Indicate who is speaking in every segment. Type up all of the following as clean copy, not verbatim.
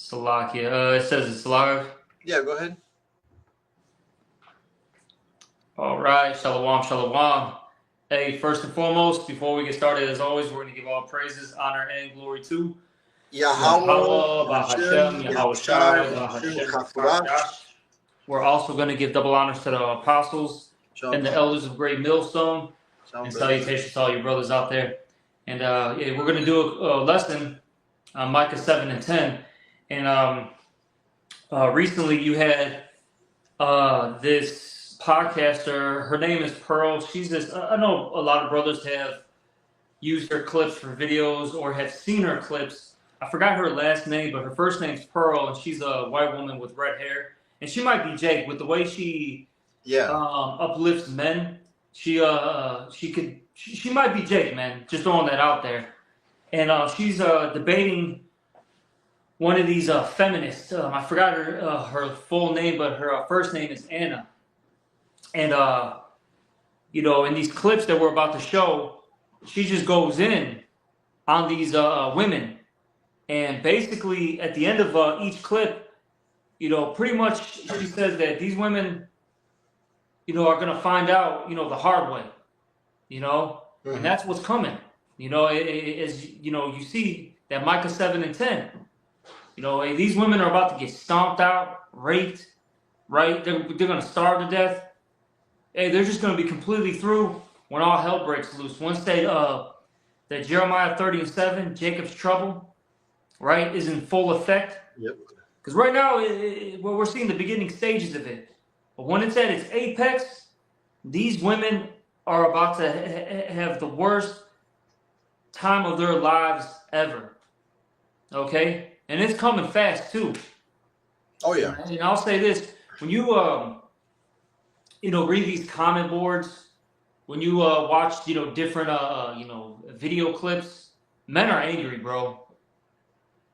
Speaker 1: Salakia. It says it's live.
Speaker 2: Yeah, go ahead.
Speaker 1: All right. Shalom, shalom. Hey, first and foremost, before we get started, as always, we're going to give all praises, honor, and glory to
Speaker 2: Yahweh,
Speaker 1: Bahashem, Yahweh Shai, Bahashem, Chadash. We're also going to give double honors to the apostles and the elders of Great Millstone. And salutations to all your brothers out there. And we're going to do a lesson on Micah 7 and 10. And recently you had this podcaster. Her name is Pearl. She's this. I know a lot of brothers have used her clips for videos or have seen her clips. I forgot her last name, but her first name's Pearl, and she's a white woman with red hair. And she might be Jake with the way she uplifts men. She might be Jake, man. Just throwing that out there. And she's debating one of these feminists. I forgot her full name, but her first name is Anna. And in these clips that we're about to show, she just goes in on these women, and basically at the end of each clip, pretty much she says that these women, are going to find out, the hard way, and that's what's coming. You see that Micah 7 and 10. These women are about to get stomped out, raped, right? They're going to starve to death. Hey, they're just going to be completely through when all hell breaks loose. Once that Jeremiah 30 and 7, Jacob's trouble, right, is in full effect.
Speaker 2: Yep.
Speaker 1: Because right now, we're seeing the beginning stages of it. But when it's at its apex, these women are about to have the worst time of their lives ever. Okay? And it's coming fast, too.
Speaker 2: Oh, yeah.
Speaker 1: And I'll say this. When you, read these comment boards, when you watch, different, video clips, men are angry, bro.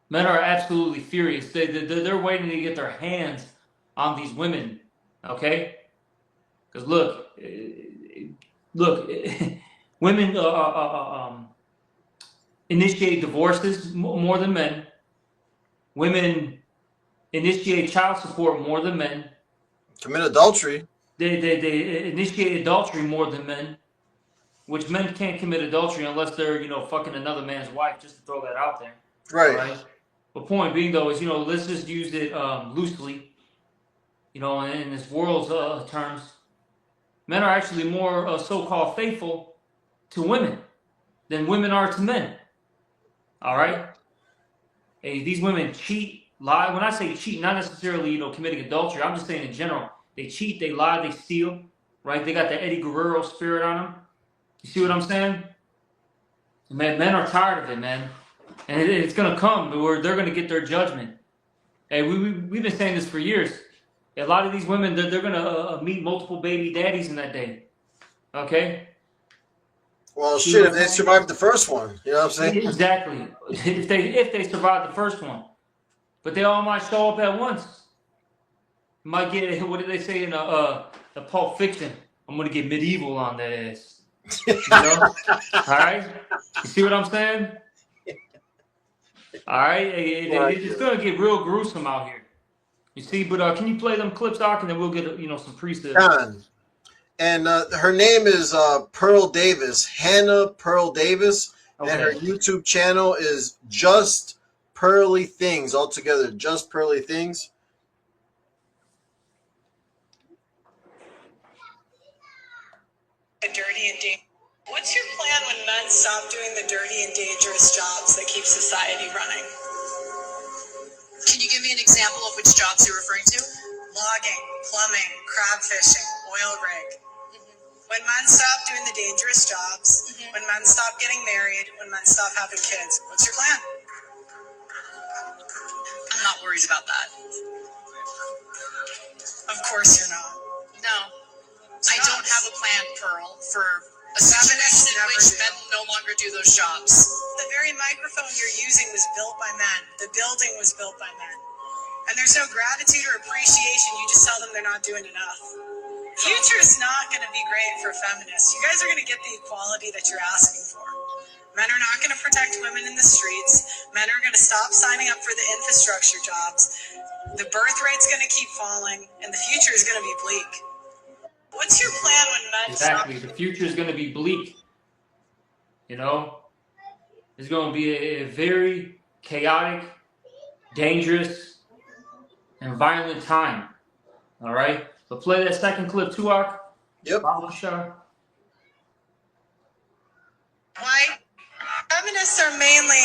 Speaker 1: Men are absolutely furious. They're waiting to get their hands on these women, okay? Because look, women initiate divorces more than men. Women initiate child support more than men.
Speaker 2: Commit adultery.
Speaker 1: They initiate adultery more than men, which men can't commit adultery unless they're, fucking another man's wife, just to throw that out there.
Speaker 2: Right.
Speaker 1: But point being, though, is, let's just use it loosely, in this world's terms. Men are actually more so-called faithful to women than women are to men. All right? Hey, these women cheat, lie. When I say cheat, not necessarily, committing adultery. I'm just saying in general. They cheat, they lie, they steal, right? They got the Eddie Guerrero spirit on them. You see what I'm saying? Man, men are tired of it, man. And it's going to come where they're going to get their judgment. Hey, we've been saying this for years. A lot of these women, they're going to meet multiple baby daddies in that day. Okay?
Speaker 2: Well, shit, if they survived the first one. You know what I'm saying?
Speaker 1: Exactly. If they survived the first one. But they all might show up at once. Might get, what did they say in the Pulp Fiction? I'm going to get medieval on that ass. All right? You see what I'm saying? All right? It's going to get real gruesome out here. You see? But can you play them clips, Doc, and then we'll get, some precepts.
Speaker 2: And her name is Pearl Davis, Hannah Pearl Davis. Okay. And her YouTube channel is Just Pearly Things altogether. Just Pearly Things.
Speaker 3: Dirty and dangerous. What's your plan when men stop doing the dirty and dangerous jobs that keep society running?
Speaker 4: Can you give me an example of which jobs you're referring to?
Speaker 3: Logging, plumbing, crab fishing, oil rig. When men stop doing the dangerous jobs, when men stop getting married, when men stop having kids, what's your plan?
Speaker 4: I'm not worried about that.
Speaker 3: Of course you're not.
Speaker 4: No. I don't have a plan, Pearl, for a situation in which men will no longer do those jobs.
Speaker 3: The very microphone you're using was built by men. The building was built by men. And there's no gratitude or appreciation. You just tell them they're not doing enough. Future's not going to be great for feminists. You guys are going to get the equality that you're asking for. Men are not going to protect women in the streets. Men are going to stop signing up for the infrastructure jobs. The birth rate's going to keep falling, and the future is going to be bleak. What's your plan when men
Speaker 1: Exactly. The future is going to be bleak. You know, it's going to be a very chaotic, dangerous, and violent time. All right. So play that second clip, Tuak.
Speaker 2: Yep.
Speaker 3: White feminists are mainly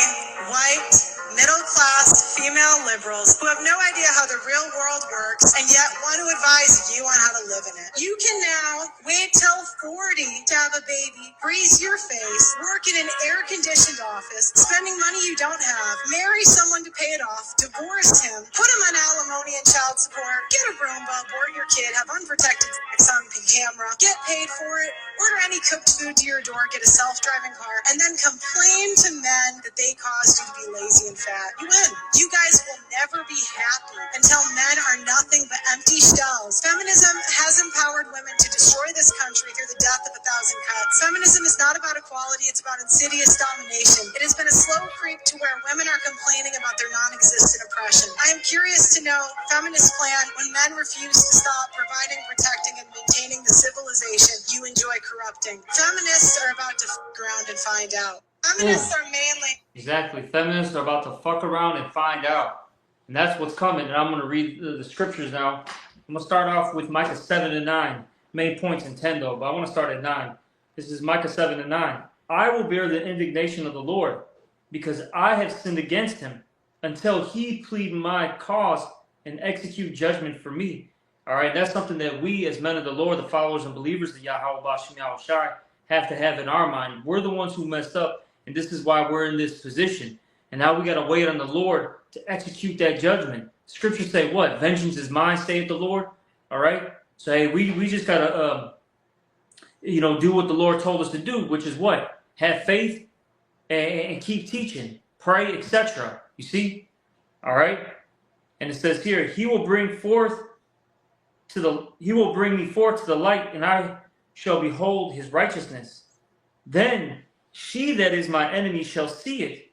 Speaker 3: white, middle-class, female liberals who have no idea how the real world works and yet want to advise you on how to live in it. You can now wait till 40 to have a baby, freeze your face, work in an air-conditioned office, spending money you don't have, marry someone to pay it off, divorce him, put him on alimony and child support, get a Roomba, abort your kid, have unprotected sex on camera, get paid for it, order any cooked food to your door, get a self-driving car, and then complain to men that they caused you to be lazy and fat. You win. You guys will never be happy until men are nothing but empty shells. Feminism has empowered women to destroy this country through the death of 1,000 cuts. Feminism is not about equality, it's about insidious domination. It has been a slow creep to where women are complaining about their non-existent oppression. I am curious to know feminist plan when men refuse to stop providing, protecting, and maintaining the civilization you enjoy corrupting. Feminists are about to fuck around and find out. Feminists are mainly...
Speaker 1: Exactly. Feminists are about to fuck around and find out. And that's what's coming. And I'm going to read the scriptures now. I'm going to start off with Micah 7 and 9. Main points in 10 though, but I want to start at 9. This is Micah 7 and 9. I will bear the indignation of the Lord, because I have sinned against him, until he plead my cause and execute judgment for me. All right, that's something that we as men of the Lord, the followers and believers of Yahweh Bashim Yahushai, have to have in our mind. We're the ones who messed up, and this is why we're in this position. And now we got to wait on the Lord to execute that judgment. Scriptures say what? Vengeance is mine, saith the Lord. All right? So hey, we just got to, do what the Lord told us to do, which is what? Have faith and keep teaching, pray, etc. You see? All right? And it says here, he will bring me forth to the light, and I shall behold his righteousness. Then she that is my enemy shall see it,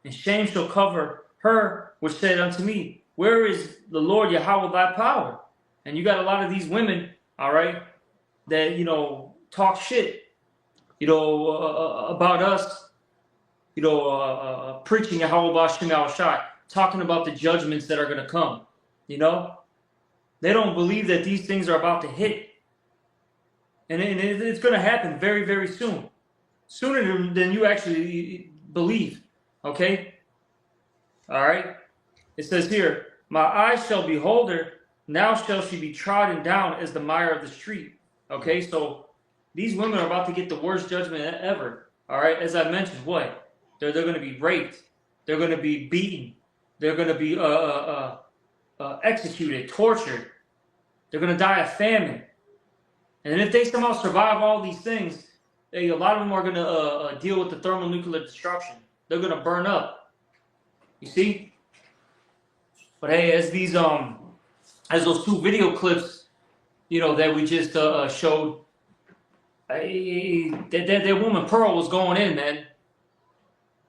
Speaker 1: and shame shall cover her which said unto me, where is the Lord Yahweh thy power? And you got a lot of these women, all right, that, talk shit, about us, preaching Yahweh Bashim Yahushai, talking about the judgments that are going to come, They don't believe that these things are about to hit. And it's going to happen very, very soon. Sooner than you actually believe. Okay? All right? It says here, my eyes shall behold her, now shall she be trodden down as the mire of the street. Okay? So these women are about to get the worst judgment ever. All right? As I mentioned, what? They're going to be raped. They're going to be beaten. They're going to be executed, tortured. They're going to die of famine. And if they somehow survive all these things, a lot of them are going to deal with the thermonuclear destruction. They're going to burn up. You see? But hey, as those two video clips, that we just showed, that woman Pearl was going in, man.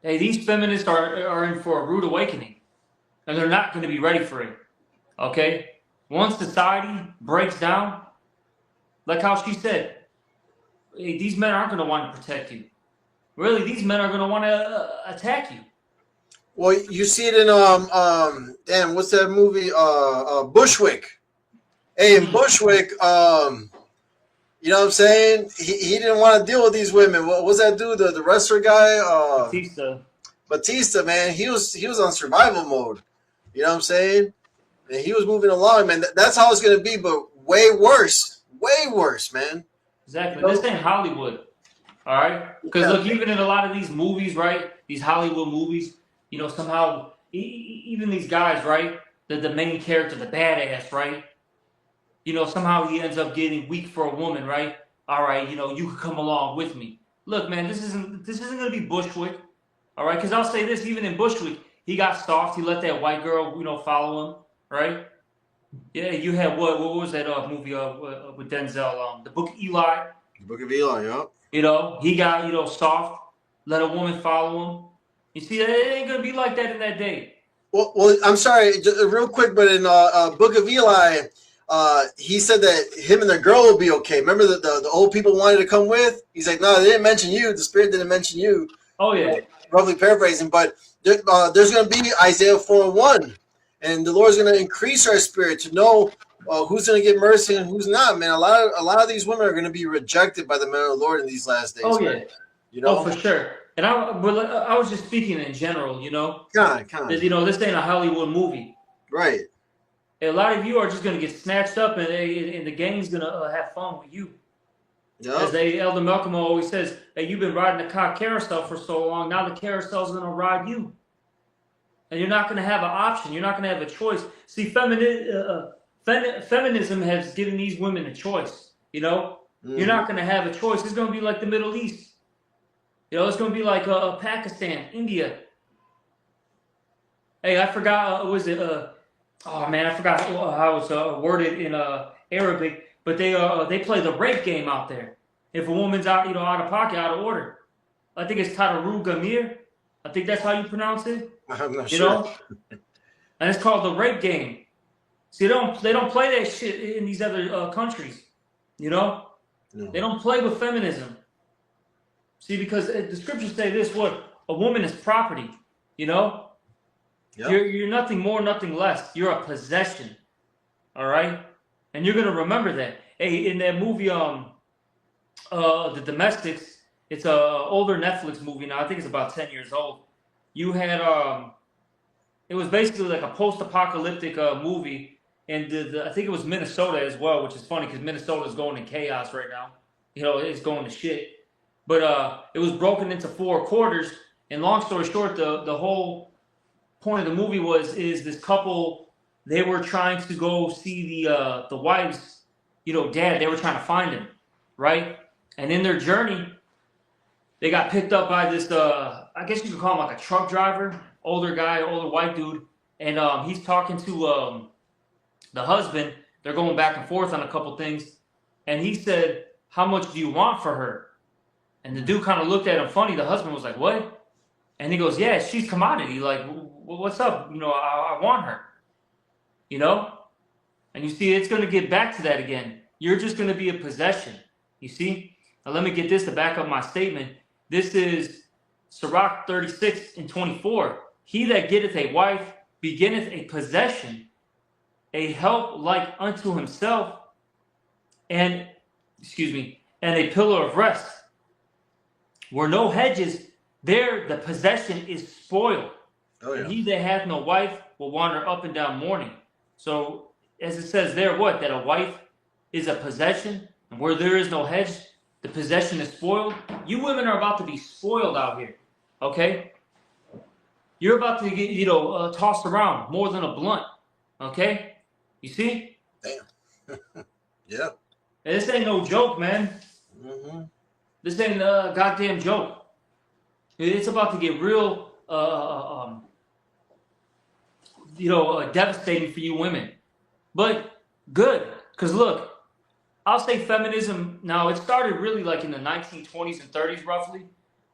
Speaker 1: Hey, these feminists are in for a rude awakening. And they're not going to be ready for it. Okay? Once society breaks down, like how she said, hey, these men aren't going to want to protect you. Really, these men are going to want to attack you.
Speaker 2: Well, you see it in damn, what's that movie? Bushwick. Hey, in Bushwick, you know what I'm saying? He didn't want to deal with these women. What was that dude? The wrestler guy? Batista, man. He was on survival mode. You know what I'm saying? And he was moving along, man. That's how it's gonna be, but way worse, man.
Speaker 1: Exactly. This ain't Hollywood, all right? Because look, even in a lot of these movies, right? These Hollywood movies, somehow even these guys, right? The main character, the badass, right? Somehow he ends up getting weak for a woman, right? All right, you can come along with me. Look, man, this isn't gonna be Bushwick, all right? Because I'll say this, even in Bushwick, he got soft. He let that white girl, follow him, right? Yeah, you had what was that movie with Denzel? The Book of Eli.
Speaker 2: The Book of Eli, yeah.
Speaker 1: He got soft. let a woman follow him. You see, it ain't gonna be like that in that day.
Speaker 2: Well, I'm sorry, just real quick, but in Book of Eli, he said that him and the girl will be okay. Remember that the old people wanted to come with? He's like, no, they didn't mention you. The Spirit didn't mention you.
Speaker 1: Oh yeah.
Speaker 2: Roughly paraphrasing, but there's going to be Isaiah 4:1, and the Lord's going to increase our spirit to know who's going to get mercy and who's not. Man, a lot of these women are going to be rejected by the men of the Lord in these last days.
Speaker 1: Oh
Speaker 2: man.
Speaker 1: yeah.
Speaker 2: You know?
Speaker 1: Oh, for sure. And I was just speaking in general, you know.
Speaker 2: Come on.
Speaker 1: You know, this ain't a Hollywood movie.
Speaker 2: Right.
Speaker 1: A lot of you are just gonna get snatched up, and the gang's gonna have fun with you.
Speaker 2: Yep.
Speaker 1: As Elder Malcolm always says, "Hey, you've been riding the car carousel for so long. Now the carousel's gonna ride you, and you're not gonna have an option. You're not gonna have a choice." See, feminism has given these women a choice. You know, you're not gonna have a choice. It's gonna be like the Middle East. You know, it's going to be like Pakistan, India. Hey, I forgot, was it, oh man, I forgot how it's worded in Arabic, but they play the rape game out there. If a woman's out, you know, out of pocket, out of order. I think it's Tadaru Gamir. I think that's how you pronounce it.
Speaker 2: I'm not
Speaker 1: you
Speaker 2: sure.
Speaker 1: know? And it's called the rape game. See, they don't play that shit in these other countries. You know?
Speaker 2: No.
Speaker 1: They don't play with feminism. See, because the scriptures say this: what a woman is property. You know,
Speaker 2: Yep.
Speaker 1: you're nothing more, nothing less. You're a possession. All right, and you're gonna remember that. Hey, in that movie, The Domestics, it's a older Netflix movie now. I think it's about 10 years old. You had it was basically like a post-apocalyptic movie, and I think it was Minnesota as well, which is funny because Minnesota is going in chaos right now. You know, it's going to shit. But it was broken into 4 quarters, and long story short, the whole point of the movie is this couple, they were trying to go see the wife's, you know, dad. They were trying to find him, right? And in their journey, they got picked up by this, I guess you could call him like a truck driver, older guy, older white dude, and he's talking to the husband. They're going back and forth on a couple things, and he said, "How much do you want for her?" And the dude kind of looked at him funny. The husband was like, "What?" And he goes, "Yeah, she's commodity. Like, what's up? You know, I want her. You know?" And you see, it's going to get back to that again. You're just going to be a possession. You see? Now, let me get this to back up my statement. This is Sirach 36:24. He that getteth a wife beginneth a possession, a help like unto himself, and a pillar of rest. Where no hedges, there the possession is spoiled.
Speaker 2: Oh, yeah.
Speaker 1: And he that hath no wife will wander up and down mourning. So, as it says there, what? That a wife is a possession, and where there is no hedge, the possession is spoiled. You women are about to be spoiled out here, okay? You're about to get, you know, tossed around more than a blunt, okay? You see?
Speaker 2: Damn. Yeah.
Speaker 1: And this ain't no joke, man.
Speaker 2: Mm-hmm.
Speaker 1: This ain't a goddamn joke. It's about to get real, devastating for you women. But good, because look, I'll say feminism, now it started really like in the 1920s and 30s roughly,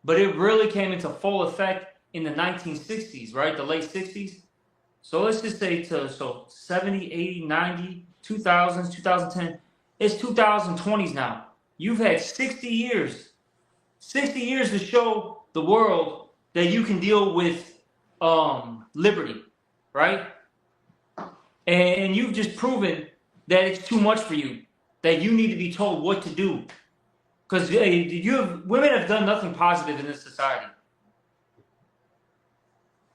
Speaker 1: but it really came into full effect in the 1960s, right? The late 60s. So let's just say 70, 80, 90, 2000s, 2010. It's 2020s now. You've had 60 years to show the world that you can deal with liberty, right? And you've just proven that it's too much for you, that you need to be told what to do. Because women have done nothing positive in this society.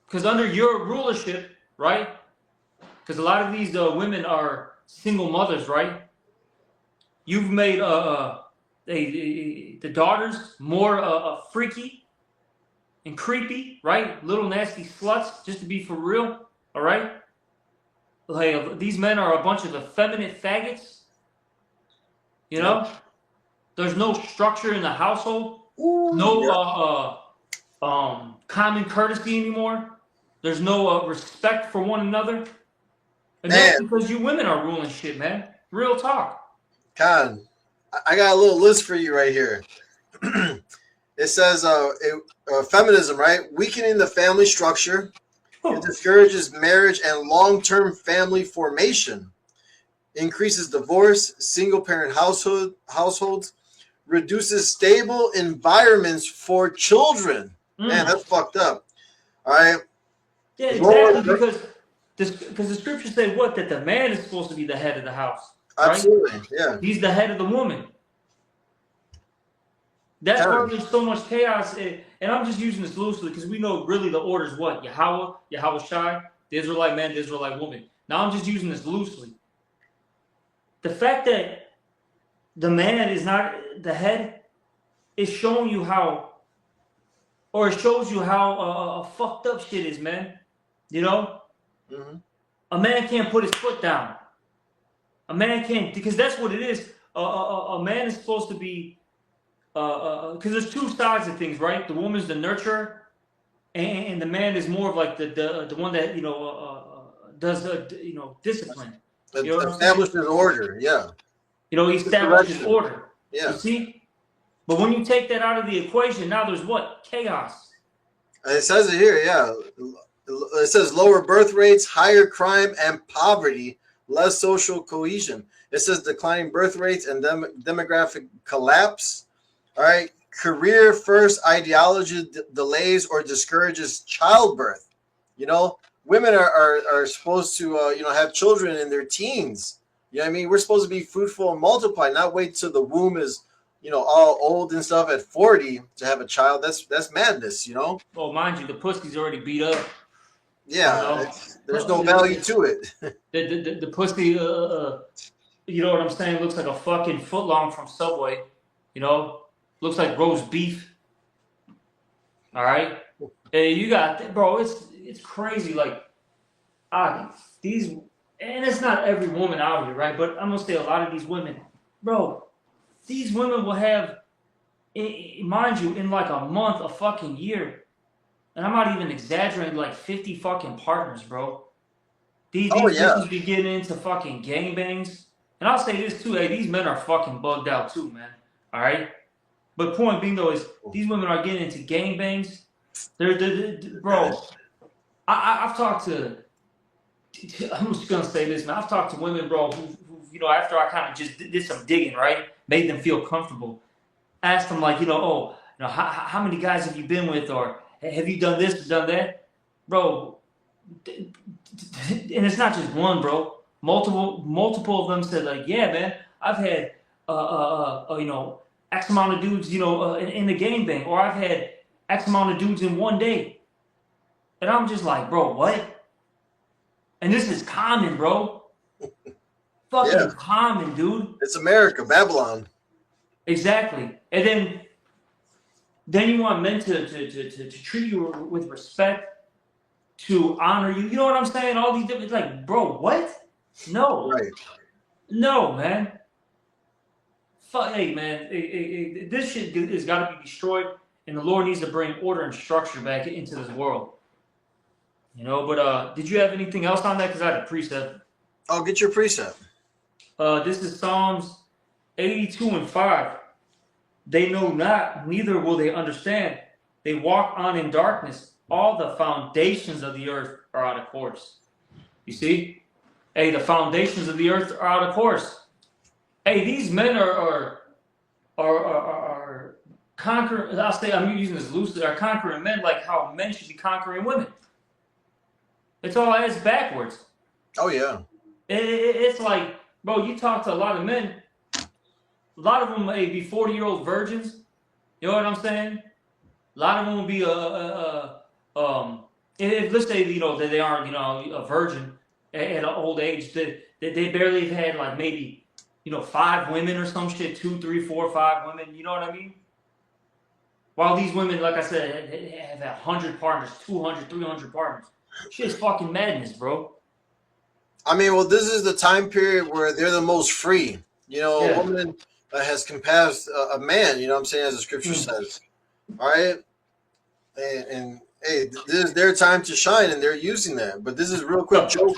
Speaker 1: Because under your rulership, right? Because a lot of these women are single mothers, right? You've made the daughters more freaky and creepy, right? Little nasty sluts, just to be for real, all right? Like, these men are a bunch of effeminate faggots, you know? There's no structure in the household, no common courtesy anymore. There's no respect for one another. And that's because you women are ruling shit, man. Real talk.
Speaker 2: Con, I got a little list for you right here. It says feminism, right? Weakening the family structure. It discourages marriage and long-term family formation. Increases divorce, single-parent households. Reduces stable environments for children. Man, that's fucked up. All right.
Speaker 1: Yeah, exactly. Because the scriptures say what? That the man is supposed to be the head of the house, right?
Speaker 2: Absolutely, yeah.
Speaker 1: He's the head of the woman. That's why there's so much chaos. And I'm just using this loosely because we know really the order is what? Yahweh Shai, the Israelite man, the Israelite woman. Now I'm just using this loosely. The fact that the man is not the head is showing you how, or it shows you how fucked up shit is, man. You know?
Speaker 2: Mm-hmm.
Speaker 1: A man can't put his foot down. A man can't, because that's what it is. A man is supposed to be, because there's two sides of things, right? The woman's the nurturer, and the man is more of like the one that does discipline. You know
Speaker 2: Establishes order, yeah.
Speaker 1: You know, he establishes order.
Speaker 2: Yeah.
Speaker 1: You see, but when you take that out of the equation, now there's what? Chaos.
Speaker 2: It says it here, yeah. It says lower birth rates, higher crime and poverty, less social cohesion. It says declining birth rates and demographic collapse. All right. Career first ideology delays or discourages childbirth. You know, women are supposed to, have children in their teens. You know what I mean? We're supposed to be fruitful and multiply, not wait till the womb is, all old and stuff at 40 to have a child. That's madness,
Speaker 1: Oh, mind you, the pussy's already beat up.
Speaker 2: Yeah, there's no value to it.
Speaker 1: The pussy, you know what I'm saying? Looks like a fucking footlong from Subway. Looks like roast beef. All right, hey, you got, bro. It's crazy. Like, these, and it's not every woman out here, right? But I'm gonna say a lot of these women, bro. These women will have, mind you, in like a month, a fucking year. And I'm not even exaggerating, like 50 fucking partners, bro. These bitches be getting into fucking gangbangs. And I'll say this too, hey, these men are fucking bugged out too, man. All right? But point being though is these women are getting into gangbangs. Bro, I've talked to, I'm just going to say this, man. I've talked to women, bro, who after I kind of just did some digging, right? Made them feel comfortable. Asked them like, how many guys have you been with, or have you done this or done that? Bro, and it's not just one, bro. Multiple of them said like, yeah, man, I've had, X amount of dudes, in the gangbang, or I've had X amount of dudes in one day. And I'm just like, bro, what? And this is common, bro. Fucking common, dude.
Speaker 2: It's America, Babylon.
Speaker 1: Exactly. And then you want men to treat you with respect, to honor you. You know what I'm saying? All these different, like, bro, what? No.
Speaker 2: Right.
Speaker 1: No, man. Fuck, hey, man. This shit has got to be destroyed, and the Lord needs to bring order and structure back into this world. But did you have anything else on that? Because I had a precept.
Speaker 2: Oh, get your precept.
Speaker 1: This is Psalms 82:5. They know not, neither will they understand. They walk on in darkness. All the foundations of the earth are out of course. You see? Hey, the foundations of the earth are out of course. Hey, these men are conquering. I'll say, I'm using this loosely. Are conquering men like how men should be conquering women. It's all ass backwards.
Speaker 2: Oh yeah.
Speaker 1: It's like, bro, you talk to a lot of men. A lot of them may be 40-year-old virgins. You know what I'm saying? A lot of them will be if let's say that they aren't a virgin at an old age, they barely have had like maybe 5 women or some shit, 2, 3, 4, 5 women. You know what I mean? While these women, like I said, have 100 partners, 200, 300 partners. Shit's fucking madness, bro.
Speaker 2: I mean, well, this is the time period where they're the most free. A woman has compassed a man, you know what I'm saying, as the scripture says. All right? And hey, this is their time to shine, and they're using that. But this is real quick. Job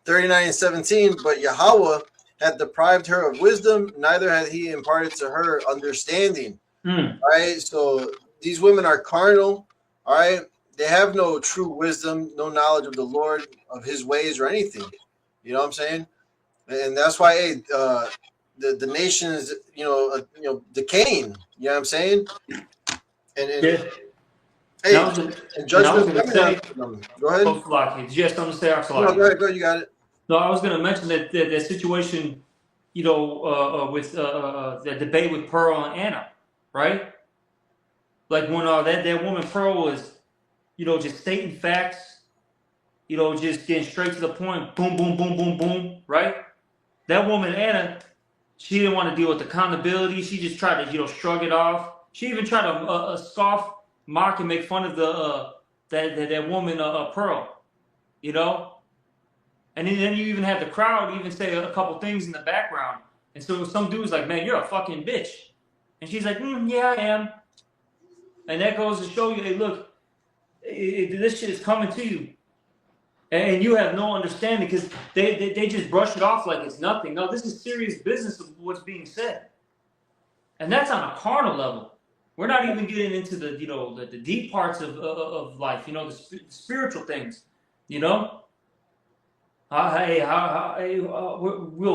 Speaker 2: 39:17. But Yahweh had deprived her of wisdom, neither had he imparted to her understanding. All right? So these women are carnal. All right, they have no true wisdom, no knowledge of the Lord, of His ways, or anything. You know what I'm saying? And that's why, hey, the nation is, decaying. You know what I'm saying? And
Speaker 1: Yeah.
Speaker 2: hey,
Speaker 1: And
Speaker 2: and
Speaker 1: I was
Speaker 2: judgment
Speaker 1: gonna
Speaker 2: coming
Speaker 1: say,
Speaker 2: after them. Go ahead.
Speaker 1: oh, Salaki, did you have something to say,
Speaker 2: No,
Speaker 1: Salaki?
Speaker 2: go ahead. Go ahead. You got it.
Speaker 1: No, I was gonna mention that situation, with the debate with Pearl and Anna, right? Like when that woman Pearl was, just stating facts, just getting straight to the point, boom, boom, boom, boom, boom, right? That woman Anna, she didn't want to deal with accountability. She just tried to, shrug it off. She even tried to scoff, mock, and make fun of that woman Pearl, you know. And then you even had the crowd even say a couple things in the background. And so some dude's like, "Man, you're a fucking bitch," and she's like, "Yeah, I am." And that goes to show you, hey, look, this shit is coming to you. And you have no understanding because they just brush it off like it's nothing. No, this is serious business of what's being said. And that's on a carnal level. We're not even getting into the deep parts of life, the spiritual things, you know? We'll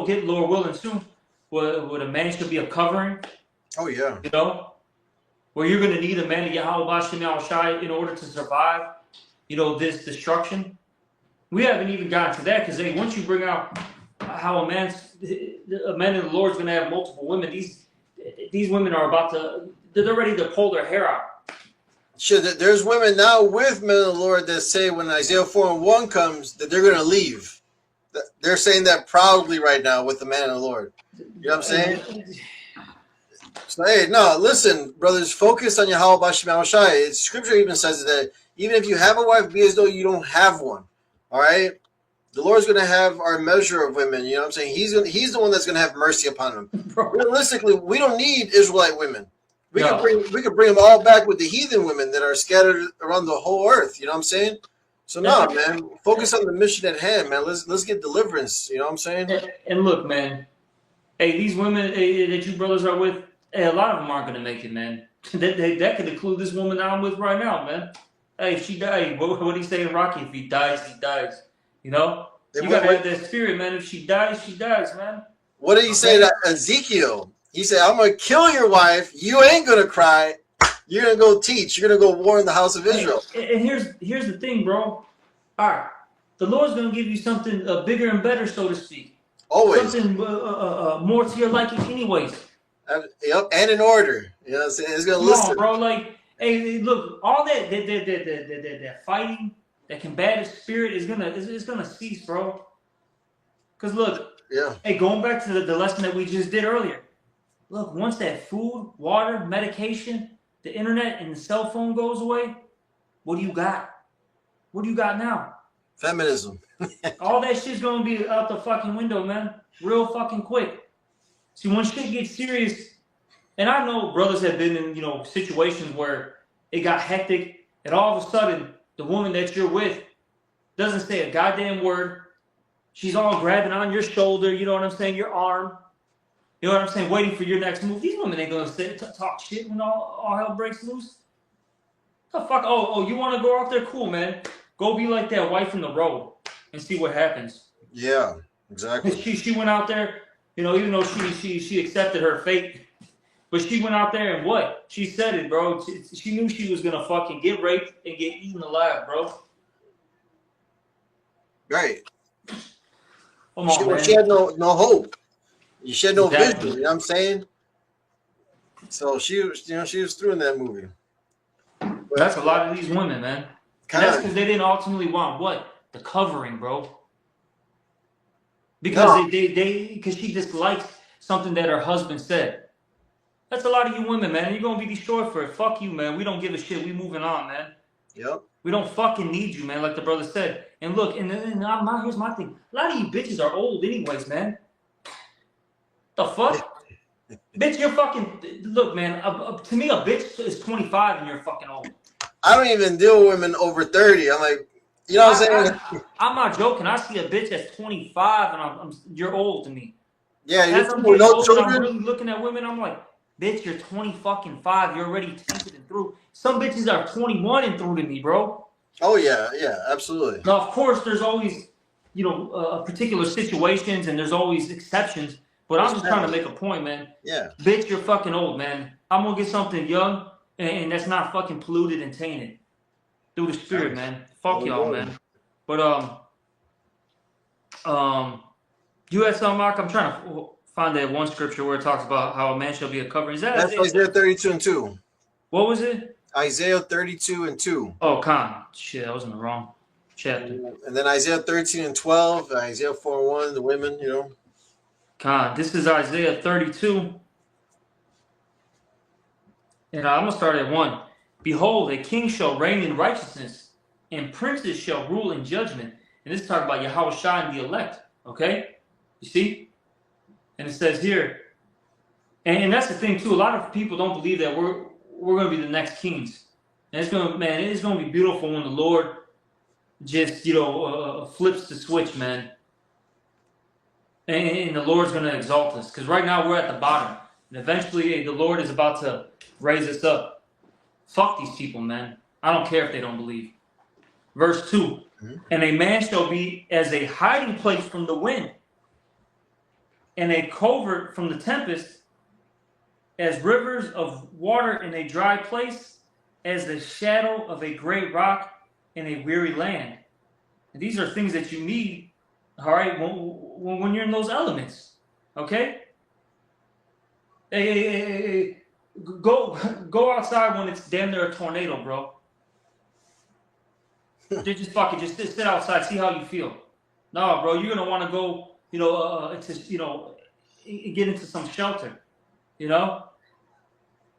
Speaker 1: get Lord willing soon. Where a man should be a covering,
Speaker 2: Oh yeah.
Speaker 1: where you're going to need a man to Yahweh Shem Shai in order to survive, this destruction. We haven't even gotten to that because once you bring out how a man in the Lord is going to have multiple women, these women are they're ready to pull their hair out.
Speaker 2: Sure, there's women now with men of the Lord that say when Isaiah 4:1 comes that they're going to leave. They're saying that proudly right now with the man of the Lord. You know what I'm saying? So, hey, no, listen, brothers, focus on Yahweh B'Shem Shai. Scripture even says that even if you have a wife, be as though you don't have one. All right? The Lord's going to have our measure of women. You know what I'm saying? He's the one that's going to have mercy upon them. Realistically, we don't need Israelite women. We could bring them all back with the heathen women that are scattered around the whole earth. You know what I'm saying? So no, man, focus on the mission at hand, man. Let's get deliverance. You know what I'm saying?
Speaker 1: And look, man, hey, these women that you brothers are with, hey, a lot of them aren't going to make it, man. that could include this woman that I'm with right now, man. Hey, if she died, what do you say in Rocky? If he dies, he dies. You know? You got to have that spirit, man. If she dies, man.
Speaker 2: What did he say to Ezekiel? He said, I'm going to kill your wife. You ain't going to cry. You're going to go teach. You're going to go warn the house of Israel.
Speaker 1: And here's the thing, bro. All right. The Lord's going to give you something bigger and better, so to speak.
Speaker 2: Always.
Speaker 1: Something more to your liking anyways.
Speaker 2: Yep, and in order. You know what I'm saying? It's going to listen.
Speaker 1: Come on, bro. Like, hey, look, all that fighting, that combative spirit is gonna cease, bro. Because look,
Speaker 2: yeah.
Speaker 1: Hey, going back to the lesson that we just did earlier. Look, once that food, water, medication, the internet, and the cell phone goes away, what do you got? What do you got now?
Speaker 2: Feminism.
Speaker 1: All that shit's gonna be out the fucking window, man. Real fucking quick. See, when shit gets serious, and I know brothers have been in, situations where it got hectic, and all of a sudden, the woman that you're with doesn't say a goddamn word. She's all grabbing on your shoulder, you know what I'm saying, your arm. You know what I'm saying, waiting for your next move. These women ain't gonna talk shit when all hell breaks loose. The fuck? Oh, you want to go out there? Cool, man. Go be like that wife in the road and see what happens.
Speaker 2: Yeah, exactly.
Speaker 1: She went out there, even though she accepted her fate, but she went out there and what? She said it, bro. She knew she was gonna fucking get raped and get eaten alive, bro.
Speaker 2: Right.
Speaker 1: Come on, man.
Speaker 2: She had no hope. She had no vision. You know what I'm saying? So she was through in that movie.
Speaker 1: But that's a lot of these women, man. And that's because they didn't ultimately want what? The covering, bro. Because because she dislikes something that her husband said. That's a lot of you women, man. You're gonna be destroyed for it. Fuck you, man. We don't give a shit. We moving on, man.
Speaker 2: Yep. We
Speaker 1: don't fucking need you, man, like the brother said. And look, and here's my thing. A lot of you bitches are old anyways, man. The fuck? Bitch, you're fucking... Look, man, to me, a bitch is 25 and you're fucking old.
Speaker 2: I don't even deal with women over 30. I'm like, you know what I'm saying?
Speaker 1: I'm not joking. I see a bitch that's 25 and you're old to me.
Speaker 2: Yeah,
Speaker 1: you're
Speaker 2: with no children.
Speaker 1: I'm really looking at women, I'm like, bitch, you're 20 fucking 5. You're already tainted and through. Some bitches are 21 and through to me, bro.
Speaker 2: Oh yeah, absolutely.
Speaker 1: Now, of course, there's always, particular situations and there's always exceptions. But I'm just trying to make a point, man.
Speaker 2: Yeah.
Speaker 1: Bitch, you're fucking old, man. I'm gonna get something young and that's not fucking polluted and tainted through the spirit, man. Fuck y'all, man. But you had some, Mark. I'm trying to find that one scripture where it talks about how a man shall be a covering. Is that
Speaker 2: That's Isaiah 32:2.
Speaker 1: What was it?
Speaker 2: Isaiah 32:2.
Speaker 1: Oh, con. Shit, I was in the wrong chapter.
Speaker 2: And then Isaiah 13:12, Isaiah 4:1, the women,
Speaker 1: Con. This is Isaiah 32. And I'm going to start at 1. Behold, a king shall reign in righteousness, and princes shall rule in judgment. And this is talking about Yahweh Shai and the elect. Okay? You see? And it says here, and that's the thing too. A lot of people don't believe that we're going to be the next kings. And it's going to be beautiful when the Lord just, flips the switch, man. And the Lord's going to exalt us. Because right now we're at the bottom. And eventually the Lord is about to raise us up. Fuck these people, man. I don't care if they don't believe. Verse 2. Mm-hmm. And a man shall be as a hiding place from the wind, and a covert from the tempest, as rivers of water in a dry place, as the shadow of a great rock in a weary land. And these are things that you need, all right, when you're in those elements, okay? Hey, go outside when it's damn near a tornado, bro. Just sit outside, see how you feel. No, bro, you're gonna want to go, get into some shelter,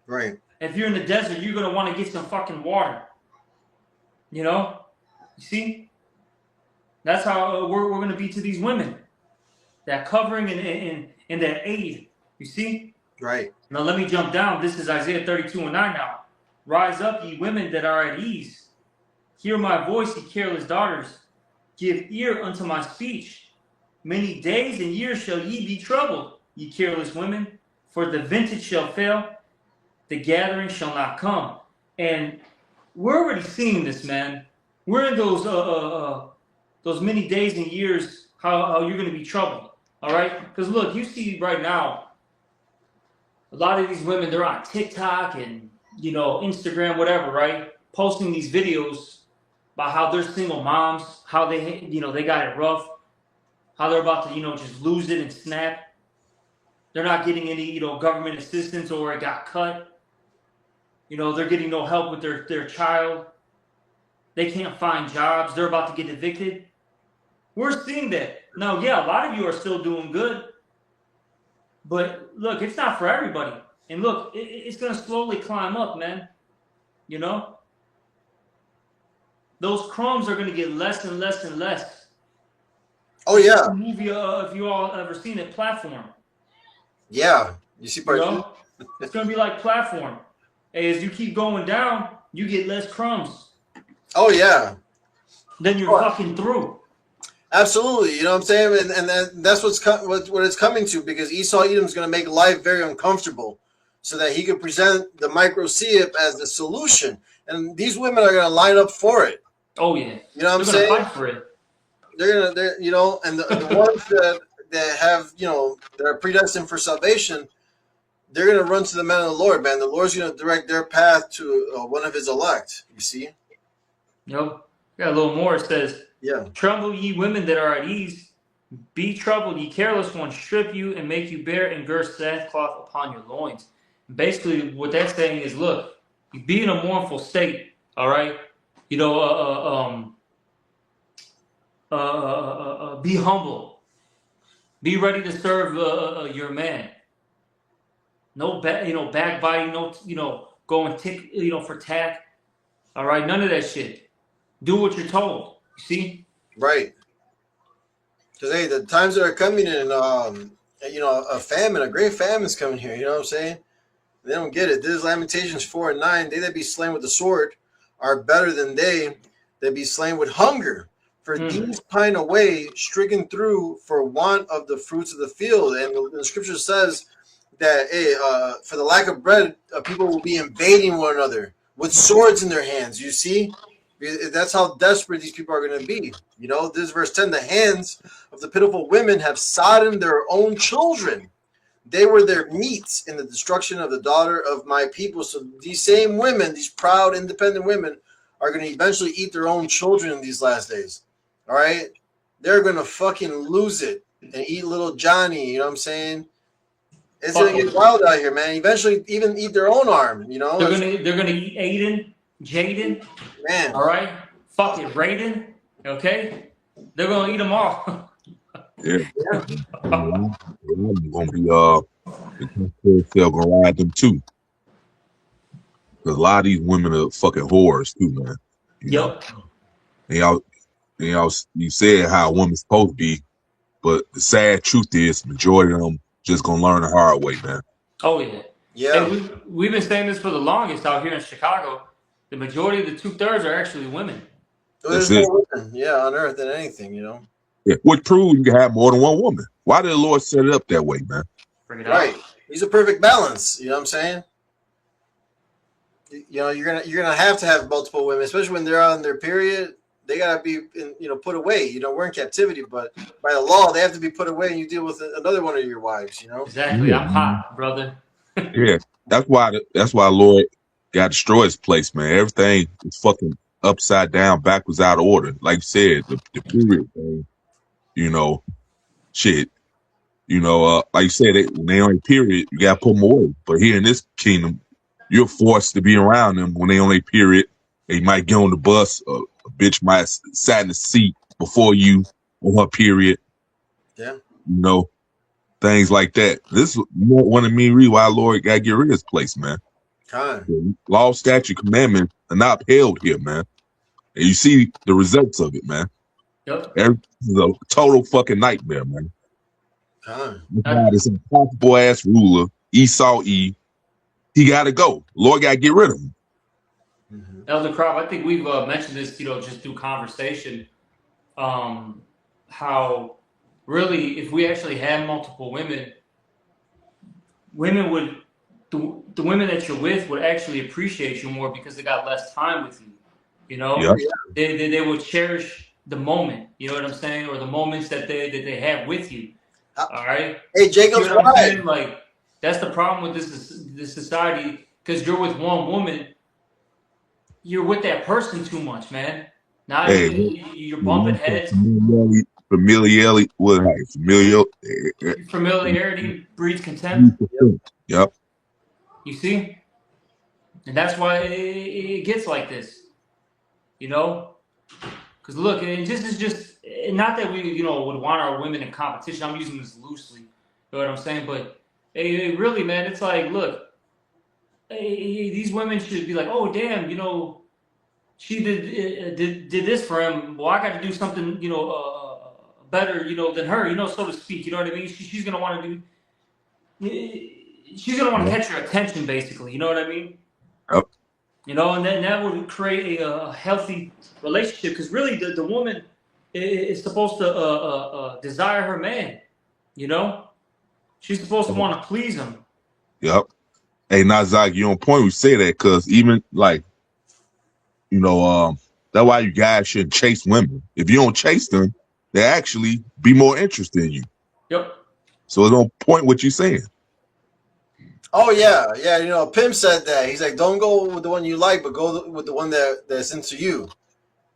Speaker 2: Right.
Speaker 1: If you're in the desert, you're gonna want to get some fucking water. You see? That's how we're gonna be to these women. That covering and that aid. You see?
Speaker 2: Right.
Speaker 1: Now let me jump down. This is Isaiah 32:9 now. Rise up, ye women that are at ease. Hear my voice, ye careless daughters. Give ear unto my speech. Many days and years shall ye be troubled, ye careless women, for the vintage shall fail, the gathering shall not come. And we're already seeing this, man. We're in those many days and years how you're going to be troubled, all right? Because look, you see right now, a lot of these women, they're on TikTok and, Instagram, whatever, right? Posting these videos about how they're single moms, how they, they got it rough, how they're about to, just lose it and snap. They're not getting any, government assistance, or it got cut. They're getting no help with their child. They can't find jobs. They're about to get evicted. We're seeing that. Now, yeah, a lot of you are still doing good. But look, it's not for everybody. And look, it's going to slowly climb up, man. Those crumbs are going to get less and less and less.
Speaker 2: Oh, yeah.
Speaker 1: Movie, if you all ever seen it, Platform.
Speaker 2: Yeah. You see part two?
Speaker 1: It's going to be like Platform. As you keep going down, you get less crumbs.
Speaker 2: Oh, yeah.
Speaker 1: Then you're fucking through.
Speaker 2: Absolutely. You know what I'm saying? And that's what it's coming to, because Esau Edom's going to make life very uncomfortable so that he can present the micro-CIP as the solution. And these women are going to line up for it.
Speaker 1: Oh, yeah.
Speaker 2: You know what I'm saying?
Speaker 1: They're going to fight for it.
Speaker 2: And the ones that have, that are predestined for salvation, they're going to run to the man of the Lord, man. The Lord's going to direct their path to one of his elect, you see?
Speaker 1: Yep. Got a little more. It says,
Speaker 2: yeah.
Speaker 1: Tremble, ye women that are at ease. Be troubled, ye careless ones. Strip you and make you bare and gird sackcloth upon your loins. Basically, what that's saying is, look, you be in a mournful state, all right? Be humble. Be ready to serve your man. No, backbiting. No, going tick, for tack. All right, none of that shit. Do what you're told. You see?
Speaker 2: Right. Because hey, the times that are coming in, a famine, a great famine is coming here. You know what I'm saying? They don't get it. This is Lamentations 4:9. They that be slain with the sword are better than they that be slain with hunger. For these pine away, stricken through for want of the fruits of the field. And the scripture says that, for the lack of bread, people will be invading one another. with swords in their hands. You see, that's how desperate these people are going to be. You know, this verse 10: the hands of the pitiful women have sodden their own children. They were their meats in the destruction of the daughter of my people. So these same women, these proud, independent women, are going to eventually eat their own children in these last days. All right? They're going to fucking lose it and eat little Johnny. You know what I'm saying? It's going to get wild out here, man. Eventually, even eat their own arm. You know?
Speaker 1: They're gonna eat Aiden, Jaden.
Speaker 2: Man.
Speaker 1: All right? Fuck it, Raiden. Okay? They're gonna eat them all.
Speaker 5: Yeah. I'm gonna be gonna ride them too. Because a lot of these women are fucking whores too, man. You know? And you said how a woman's supposed to be, but the sad truth is majority of them just gonna learn the hard way, man.
Speaker 1: Oh yeah.
Speaker 2: Yeah.
Speaker 1: Hey, we've been saying this for the longest out here in Chicago. The majority of the 2/3 are actually women.
Speaker 2: Well, there's more women, on earth than anything, you know.
Speaker 5: Yeah, which proves you can have more than one woman. Why did the Lord set it up that way, man?
Speaker 1: Bring it
Speaker 2: Right.
Speaker 1: out.
Speaker 2: He's a perfect balance. You know what I'm saying? You know, you're gonna have to have multiple women, especially when they're on their period. They gotta be, put away. You know, we're in captivity, but by the law, they have to be put away, and you deal with another one of your wives. You know.
Speaker 1: Exactly.
Speaker 5: Yeah.
Speaker 1: I'm hot, brother.
Speaker 5: Yeah, that's why Lord got to destroy his place, man. Everything is fucking upside down, backwards, out of order. Like you said, the period thing. You know, shit. You know, like you said, when they on a period, you gotta put them away. But here in this kingdom, you're forced to be around them when they on a period. They might get on the bus. A bitch might sat in the seat before you on her period.
Speaker 2: Yeah.
Speaker 5: You know, things like that. This is one of me reasons why Lord got to get rid of this place, man. Law, statute, commandments are not upheld here, man. And you see the results of it, man.
Speaker 1: Yep.
Speaker 5: It's a total fucking nightmare, man. This impossible ass ruler, Esau E. He got to go. Lord got to get rid of him.
Speaker 1: Elder Crop, I think we've mentioned this, just through conversation. How really, if we actually had multiple women would the women that you're with would actually appreciate you more because they got less time with you. You know,
Speaker 5: Yep.
Speaker 1: They would cherish the moment. You know what I'm saying, or the moments that they have with you. All right.
Speaker 2: Hey, Jacob's
Speaker 1: you know what I'm saying? Like that's the problem with this society, because you're with one woman, you're with that person too much, man. Now you're bumping heads.
Speaker 5: Familiarity
Speaker 1: breeds contempt.
Speaker 5: Yep.
Speaker 1: You see, and that's why it gets like this. You know, because look, it just is just not that we would want our women in competition. I'm using this loosely. You know what I'm saying? But really, man, it's like, look, these women should be like, oh damn, she did this for him. Well, I got to do something, better, than her, so to speak. You know what I mean? She's gonna want to do. She's gonna want to catch your attention, basically. You know what I mean?
Speaker 5: Yep.
Speaker 1: And then that would create a healthy relationship, because really the woman is supposed to desire her man. She's supposed to want to please him.
Speaker 5: Yep. Hey, now Zach, you on point. We say that because even like, that's why you guys shouldn't chase women. If you don't chase them, they actually be more interested in you.
Speaker 1: Yep.
Speaker 5: So it's on point what you're saying.
Speaker 2: Oh yeah. Pim said that. He's like, don't go with the one you like, but go with the one that's into you,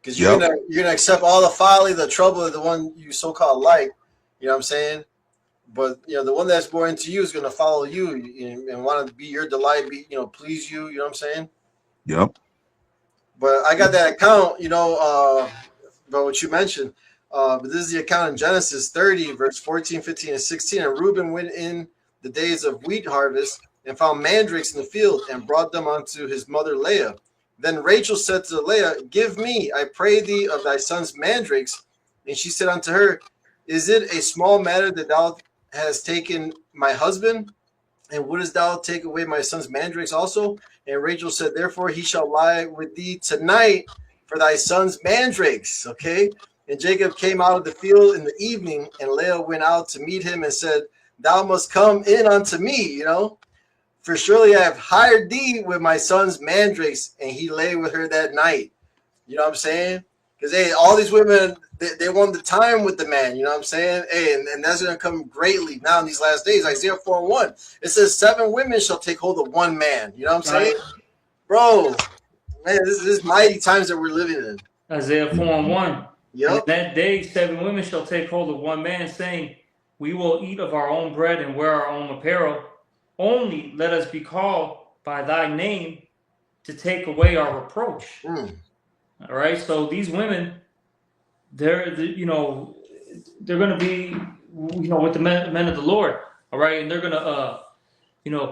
Speaker 2: because you're gonna accept all the folly, the trouble of the one you so-called like. You know what I'm saying? But the one that's more into you is gonna follow you and want to be your delight, please you. You know what I'm saying?
Speaker 5: Yep.
Speaker 2: But I got that account, about what you mentioned. But this is the account in Genesis 30, verse 14, 15, and 16. And Reuben went in the days of wheat harvest and found mandrakes in the field and brought them unto his mother Leah. Then Rachel said to Leah, give me, I pray thee, of thy son's mandrakes. And she said unto her, is it a small matter that thou hast taken my husband? And wouldest thou take away my son's mandrakes also? And Rachel said, therefore he shall lie with thee tonight for thy son's mandrakes. Okay. And Jacob came out of the field in the evening, and Leah went out to meet him and said, thou must come in unto me, For surely I have hired thee with my son's mandrakes, and he lay with her that night. You know what I'm saying? Because, hey, all these women, they want the time with the man. You know what I'm saying? Hey, and that's going to come greatly now in these last days. Isaiah 4:1. It says 7 women shall take hold of one man. You know what I'm saying? Bro, man, this is mighty times that we're living in.
Speaker 1: Isaiah 4:1.
Speaker 2: Yep.
Speaker 1: And in that day 7 women shall take hold of one man, saying, we will eat of our own bread and wear our own apparel. Only let us be called by thy name to take away our reproach. All right. So these women, they're going to be, with the men of the Lord. All right. And they're going to,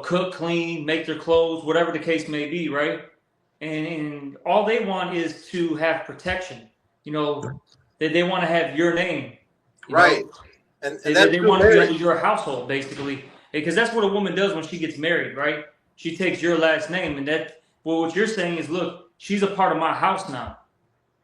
Speaker 1: cook, clean, make their clothes, whatever the case may be. Right. And all they want is to have protection. They want to have your name.
Speaker 2: Right.
Speaker 1: And they want to be under your household, basically. Because that's what a woman does when she gets married, right? She takes your last name. And what you're saying is, look, she's a part of my house now.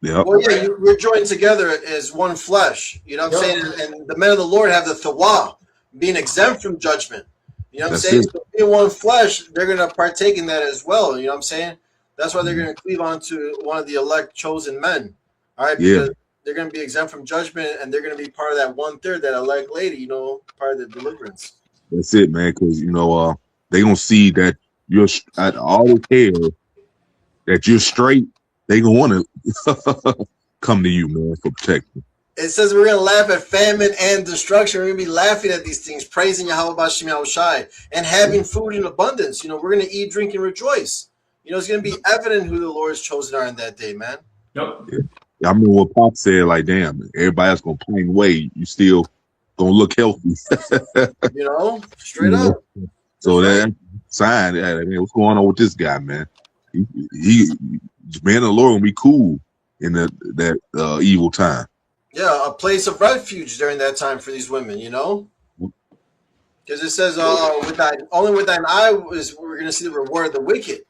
Speaker 5: Yeah.
Speaker 2: Well, yeah, we're joined together as one flesh. You know what I'm saying? And the men of the Lord have the Tawah, being exempt from judgment. You know what I'm saying? So being one flesh, they're going to partake in that as well. You know what I'm saying? That's why they're going to cleave onto one of the elect chosen men. All right? Because they're going to be exempt from judgment, and they're going to be part of that 1/3, that elect lady, part of the deliverance.
Speaker 5: That's it, man. Because, they going to see that you're all the care that you're straight. They going to want to come to you, man, for protection.
Speaker 2: It says we're going to laugh at famine and destruction. We're going to be laughing at these things, praising Yahweh B'Shem Yahushai, and having food in abundance. We're going to eat, drink, and rejoice. It's going to be evident who the Lord's chosen are in that day, man.
Speaker 1: Yep.
Speaker 5: Yeah. I remember what Pop said, like, damn, everybody else going to pine away. You still going to look healthy.
Speaker 2: Straight up.
Speaker 5: So that sign, man, what's going on with this guy, man? He man of the Lord will be cool in that evil time.
Speaker 2: Yeah, a place of refuge during that time for these women, because it says, with thine eye we're going to see the reward of the wicked,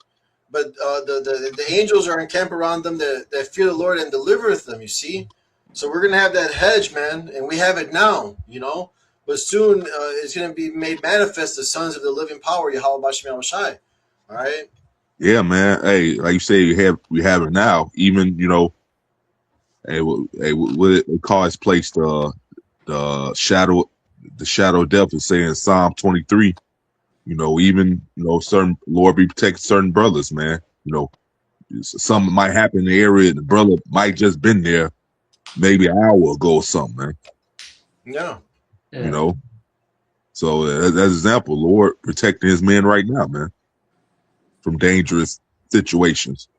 Speaker 2: but the angels are encamped around them that fear the Lord and delivereth them. You see, so we're going to have that hedge, man, and we have it now, but soon it's going to be made manifest the sons of the living power, Yahweh B'Shem Yahushai. All right.
Speaker 5: Yeah, man. Hey, like you say, we have it now. Even what it call his place the shadow of death is saying Psalm 23. Even certain Lord be protecting certain brothers, man. Something might happen in the area, and the brother might just been there maybe an hour ago or something, man.
Speaker 2: Yeah.
Speaker 5: So that's an example. Lord protecting his men right now, man, from dangerous situations.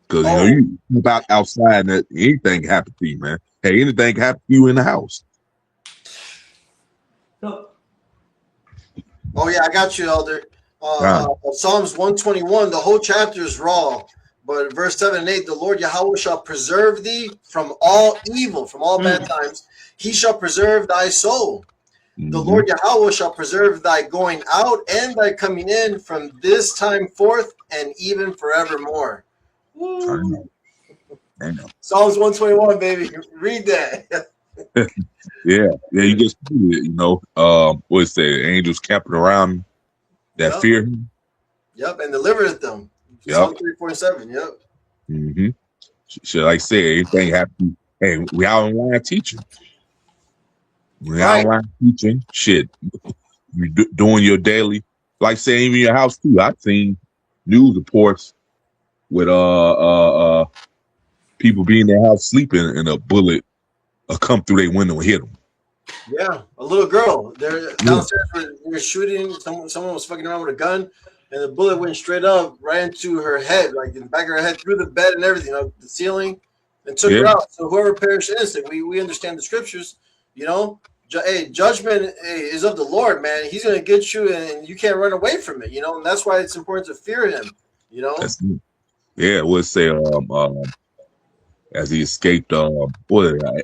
Speaker 5: Because you about outside and anything can happen to you, man. Hey, anything can happen to you in the house.
Speaker 2: Oh yeah, I got you, Elder. Psalms 121. The whole chapter is raw, but verse 7 and 8: the Lord Yahweh shall preserve thee from all evil, from all bad times. He shall preserve thy soul. The Lord Yahweh shall preserve thy going out and thy coming in from this time forth and even forevermore.
Speaker 5: I know.
Speaker 2: Psalms 121, baby. Read that.
Speaker 5: Yeah, you just what it say? Angels camping around that fear him.
Speaker 2: Yep, and delivereth them. Psalm 3:4-7. Yep.
Speaker 5: Mm-hmm. So like I say, anything happen. Hey, we out online teaching. Online teaching, shit. You doing your daily, like say even your house too. I've seen news reports with people be in their house sleeping and a bullet come through their window and hit them.
Speaker 2: Yeah, a little girl. They're downstairs. We're shooting. Someone was fucking around with a gun, and the bullet went straight up, right into her head, like in the back of her head, through the bed and everything, the ceiling, and took her out. So whoever perished innocent, we understand the scriptures, Hey, judgment is of the Lord, man. He's gonna get you, and you can't run away from it, and that's why it's important to fear him,
Speaker 5: Yeah, we'll say as he escaped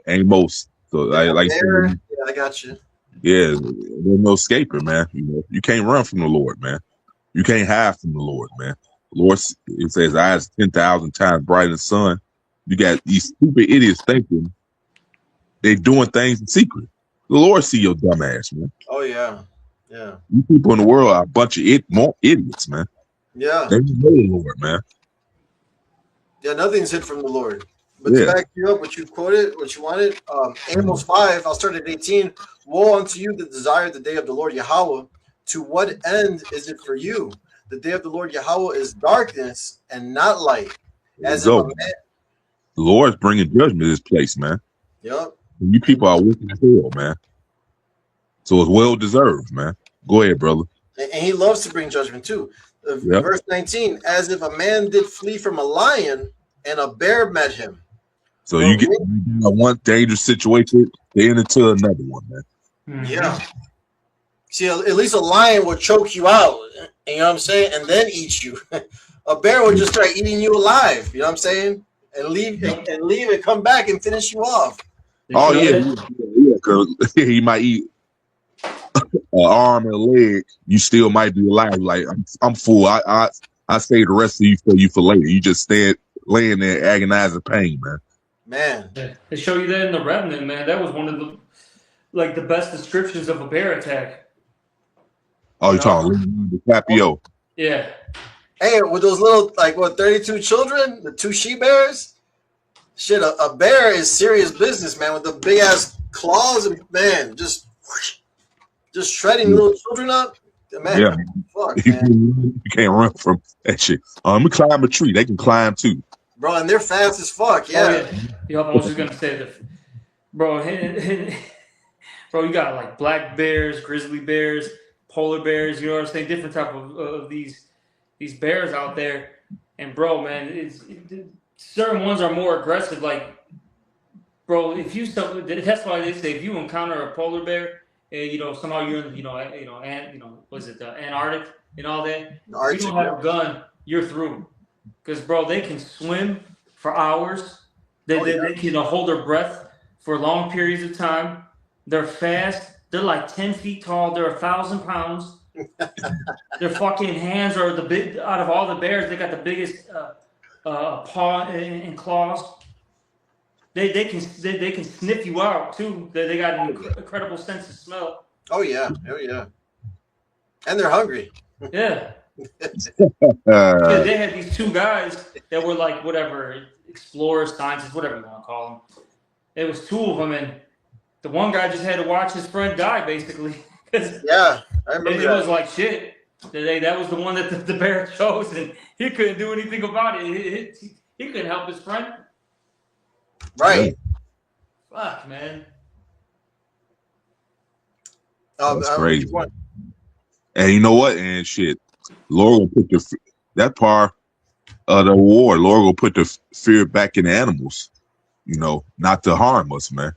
Speaker 5: Amos. So
Speaker 2: I got you.
Speaker 5: Yeah, there's no escaping, man. You can't run from the Lord, man. You can't hide from the Lord, man. The Lord, it says, eyes 10,000 times brighter than the sun. You got these stupid idiots thinking they're doing things in secret. The Lord see your dumb ass, man.
Speaker 2: Oh yeah. Yeah.
Speaker 5: You people in the world are a bunch of more idiots, man.
Speaker 2: Yeah.
Speaker 5: They know the Lord, man.
Speaker 2: Yeah, nothing's hid from the Lord. But to
Speaker 5: Yeah.
Speaker 2: back you up, what you quoted, what you wanted, Amos 5, I'll start at 18. Woe unto you that desire the day of the Lord Yahweh. To what end is it for you? The day of the Lord Yahweh is darkness and not light.
Speaker 5: There you
Speaker 2: As if
Speaker 5: go.
Speaker 2: a man.
Speaker 5: The Lord's bringing judgment to this place, man.
Speaker 2: Yep.
Speaker 5: You people are wicked as hell, man. So it's well deserved, man. Go ahead, brother.
Speaker 2: And he loves to bring judgment too.
Speaker 5: Yep.
Speaker 2: Verse 19, as if a man did flee from a lion and a bear met him.
Speaker 5: So you get one dangerous situation, then into another one, man.
Speaker 1: Mhm.
Speaker 2: Yeah. See, at least a lion would choke you out, you know what I'm saying, and then eat you. A bear would just start eating you alive, you know what I'm saying, and leave and come back and finish you off.
Speaker 5: Oh yeah, because he might eat an arm and a leg. You still might be alive. Like I'm full. I save the rest of you for later. You just laying there agonizing pain, man.
Speaker 2: Man,
Speaker 1: Yeah. They show you that in the Revenant, man. That was one of the best descriptions of a bear attack.
Speaker 5: Oh, you're talking DiCaprio.
Speaker 1: Yeah.
Speaker 2: Hey, with those little 32 children, the 2 she bears. Shit, a bear is serious business, man. With the big ass claws and man, just shredding little children up. Man,
Speaker 5: Yeah,
Speaker 2: fuck, man.
Speaker 5: You can't run from that shit. Let me climb a tree. They can climb too,
Speaker 2: bro. And they're fast as fuck. Yeah.
Speaker 1: Oh, yeah. Yep, I was just gonna say that, bro. Bro, you got like black bears, grizzly bears, polar bears. You know what I'm saying? Different type of these bears out there. And bro, man, certain ones are more aggressive. Like, bro, that's why they say if you encounter a polar bear, and somehow you're in, was it the Antarctic and all that? If you don't have a gun, you're through. Because bro, they can swim for hours. They can hold their breath for long periods of time. They're fast. They're like 10 feet tall. They're 1,000 pounds. Their fucking hands are the big out of all the bears. They got the biggest paw and claws. They can sniff you out too. They got an incredible sense of smell.
Speaker 2: Oh yeah, and they're hungry.
Speaker 1: Yeah. Yeah, they had these 2 guys that were like whatever explorers, scientists, whatever you want to call them. It was 2 of them, and the one guy just had to watch his friend die basically.
Speaker 2: Yeah, I remember.
Speaker 1: It was like shit. That was the one that the bear chose, and he couldn't do anything about it. He couldn't help his friend.
Speaker 2: Right.
Speaker 1: Fuck, man.
Speaker 5: That's crazy. And you know what? And shit, Lord will put that part of the war. Lord will put the fear back in the animals. Not to harm us, man.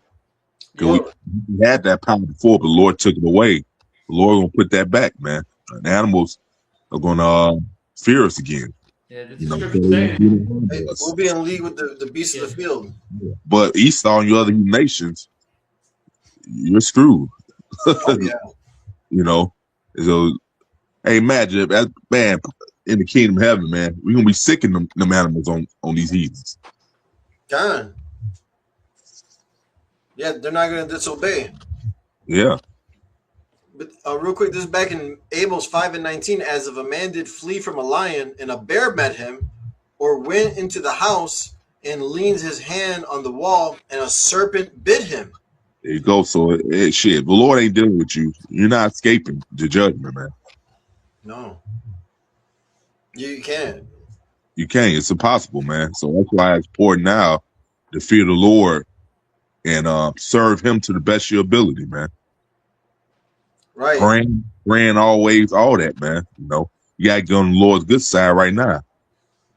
Speaker 5: Because we had that power before, but the Lord took it away. The Lord will put that back, man. And the animals are gonna fear us again.
Speaker 1: Yeah, the scripture saying
Speaker 2: we'll be in league with the beasts of the field.
Speaker 5: But Esau and your other nations, you're screwed.
Speaker 2: Oh, yeah.
Speaker 5: So hey, imagine that man in the kingdom of heaven, man. We're gonna be sicking them animals on these heathens.
Speaker 2: God. Yeah, they're not gonna disobey.
Speaker 5: Yeah.
Speaker 2: But real quick, this is back in Amos 5 and 19. As if a man did flee from a lion and a bear met him, or went into the house and leans his hand on the wall and a serpent bit him.
Speaker 5: There you go. So shit, the Lord ain't dealing with you. You're not escaping the judgment, man.
Speaker 2: No. You can't.
Speaker 5: You can't. It's impossible, man. So that's why it's important now to fear the Lord and serve him to the best of your ability, man.
Speaker 2: Right.
Speaker 5: Praying always, all that, man. You gotta get on the Lord's good side right now.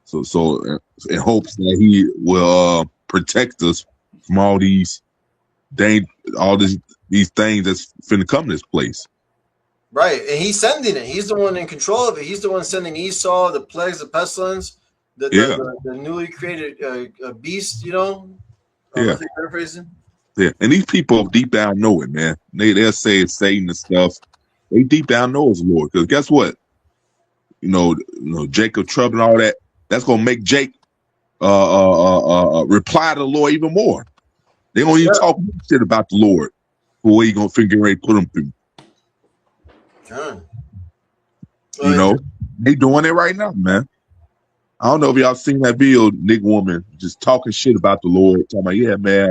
Speaker 5: So in hopes that he will protect us from all these things that's finna come to this place.
Speaker 2: Right. And he's sending it. He's the one in control of it. He's the one sending Esau, the plagues, the pestilence, the newly created beast,
Speaker 5: Yeah.
Speaker 2: Paraphrasing.
Speaker 5: Yeah. And these people deep down know it, man. They'll say it's Satan and stuff. They deep down know it's the Lord. Because guess what? Jacob trouble and all that. That's gonna make Jake reply to the Lord even more. They don't even talk shit about the Lord. Who he gonna figure ready to put him through.
Speaker 2: God.
Speaker 5: You know, they doing it right now, man. I don't know if y'all seen that video, nigga woman just talking shit about the Lord, talking about, yeah, man,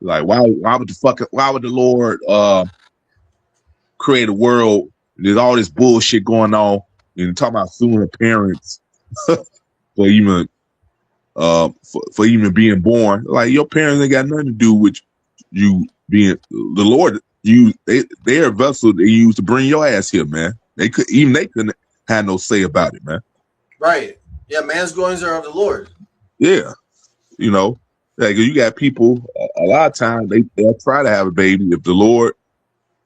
Speaker 5: like why would the Lord create a world? There's all this bullshit going on, and talking about suing her parents for even for even being born. Like your parents ain't got nothing to do with you being the Lord. They're a vessel they used to bring your ass here, man. They couldn't have no say about it, man.
Speaker 2: Right. Yeah, man's goings are of the Lord.
Speaker 5: Yeah. You know, like you got people a lot of times they'll try to have a baby. If the Lord